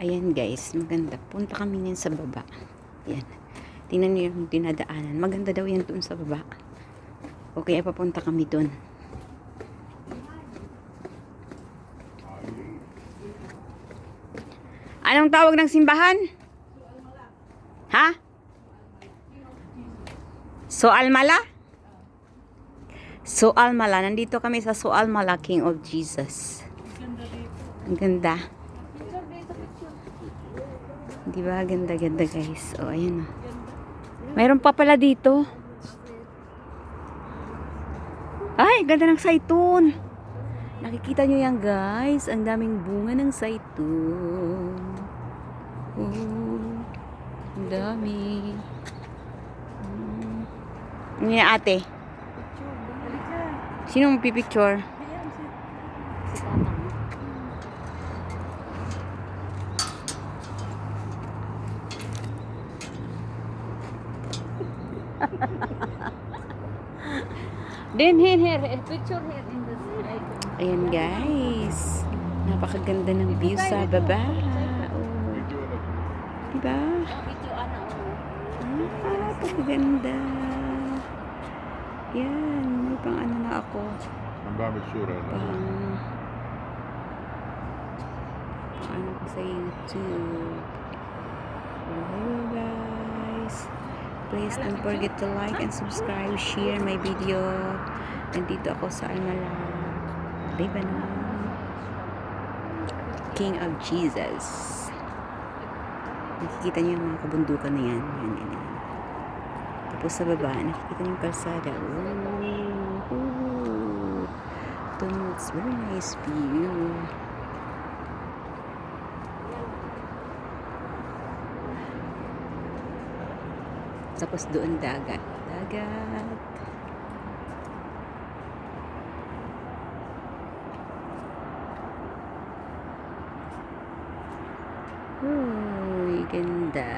Ayan guys, maganda. Punta kami ngayon sa baba. Ayan. Tingnan niyo yung dinadaanan. Maganda daw yan doon sa baba. Okay, papunta kami doon. Anong tawag ng simbahan? Ha? Soalmala? Soalmala. Nandito kami sa Soalmala, King of Jesus. Ang ganda. Di ba? Ganda-ganda guys. O, ayan o. Mayroon pa pala dito. Ay, ganda ng saitun. Nakikita nyo yan guys. Ang daming bunga ng saitun. Oh, ang dami. Ano yan ate? Sino magpipicture? Then here, picture here in this. Ayan guys. Napakaganda ng view sa baba. Oh. Diba? Napakaganda. Yan. May pang ano na ako. Ang dami sura. Pang ano ko sa YouTube. Hello guys. Please don't forget to like and subscribe, share my video. Nandito ako sa Almala, Lebanon. King of Jesus. Nakikita niyo yung mga kabundukan na yan. Yan, yan, yan. Tapos sa baba, nakikita niyo yung kalsada. Ooh. It's very nice view. Tapos doon dagat. Dagat. Uy, ganda.